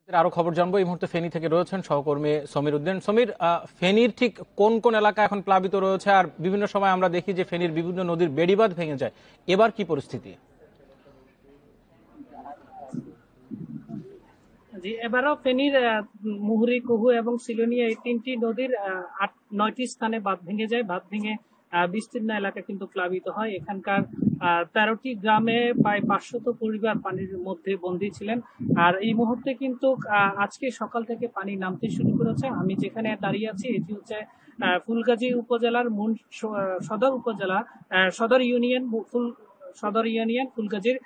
আরো খবর জানবো। এই মুহূর্তে ফেনী থেকে রয়েছেন সহকর্মী সমীর উদ্দিন। সমীর, ফেনীর ঠিক কোন কোন এলাকা এখন প্লাবিত রয়েছে, আর বিভিন্ন সময় আমরা দেখি যে ফেনীর বিভিন্ন নদীর বেড়িবাঁধ ভেঙে যায়, এবার কি পরিস্থিতি? জি, এবারও ফেনীর মুহুরী, কুহু এবং সিলোনিয়া এই তিনটি নদীর 9টি স্থানে বাঁধ ভেঙে যায়। বাঁধ ভেঙে বিস্তীর্ণ এলাকা কিন্তু প্লাবিত হয়। এখানকার 13টি গ্রামে প্রায় 500 পরিবার পানির মধ্যে বন্দী ছিলেন। আর এই মুহূর্তে কিন্তু আজকে সকাল থেকে পানি নামতে শুরু করেছে। আমি যেখানে দাঁড়িয়ে আছি এটি হচ্ছে ফুলগাজী উপজেলার সদর উপজেলা, সদর ইউনিয়ন সদর ইউনিয়ন ফুলগাজীর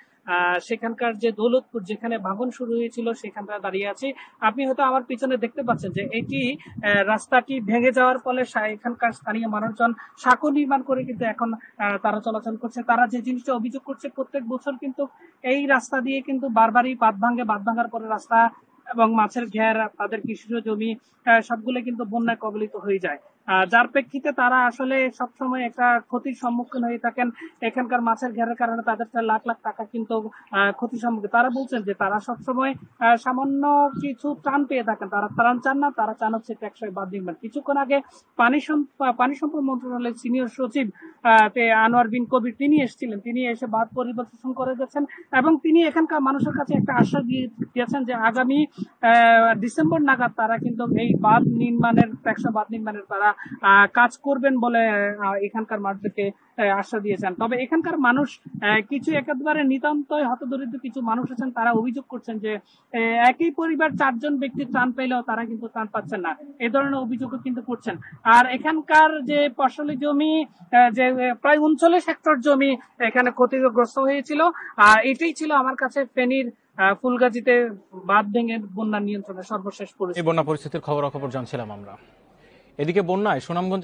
সেখানকার যে দৌলতপুর, যেখানে ভাঙন শুরু হয়েছিল, সেখানটা দাঁড়িয়ে আছি। আপনি হয়তো আমার পিছনে দেখতে পাচ্ছেন যে এটি রাস্তাটি ভেঙে যাওয়ার ফলে এখানকার স্থানীয় মানুষজন সাঁকো নির্মাণ করে কিন্তু এখন তারা চলাচল করছে। তারা যে জিনিসটা অভিযোগ করছে, প্রত্যেক বছর কিন্তু এই রাস্তা দিয়ে কিন্তু বারবারই বাঁধ ভাঙে, বাঁধ ভাঙার পরে রাস্তা এবং মাছের ঘের, তাদের কৃষিজ জমি সবগুলো কিন্তু বন্যায় কবলিত হয়ে যায়। যার প্রেক্ষিতে তারা আসলে সবসময় একটা ক্ষতির সম্মুখীন হয়ে থাকেন। এখানকার মাছের ঘেরের কারণে তাদের লাখ লাখ টাকা কিন্তু ক্ষতির সম্মুখীন। তারা বলছেন যে তারা সবসময় সামান্য কিছু ত্রাণ পেয়ে থাকেন, তারা ত্রাণ চান না, তারা চান হচ্ছে টেকসই বাঁধ নির্মাণ। কিছুক্ষণ আগে পানি সম্পদ মন্ত্রণালয়ের সিনিয়র সচিব আনোয়ার বিন কবির তিনি এসেছিলেন, তিনি এসে বাঁধ পরিদর্শন করে গেছেন এবং তিনি এখানকার মানুষের কাছে একটা আশ্বাস দিয়েছেন যে আগামী ডিসেম্বর নাগাদ তারা কিন্তু এই বাঁধ নির্মাণের, টেকসই বাঁধ নির্মাণের তারা কাজ করবেন বলে এখানকার মানুষদেরকে আশ্বাস দিয়েছেন। তবে এখানকার মানুষ কিছু একেবারে নিতান্তই হতদরিদ্র কিছু মানুষ আছেন, তারা অভিযোগ করছেন যে একই পরিবার 4জন ব্যক্তি ত্রাণ পেলেও তারা কিন্তু ত্রাণ পাচ্ছেন না, এই ধরনের অভিযোগও কিন্তু করছেন। আর এখানকার যে ফসলি জমি, যে প্রায় 39 হেক্টর জমি এখানে ক্ষতিগ্রস্ত হয়েছিল। এটাই ছিল আমার কাছে ফেনীর ফুলগাজীতে বাঁধ ভেঙে বন্যা নিয়ন্ত্রণের সর্বশেষ এই পরিস্থিতি। বন্যা পরিস্থিতির খবরাখবর জানছিলাম আমরা। এদিকে বন্যায় সুনামগঞ্জে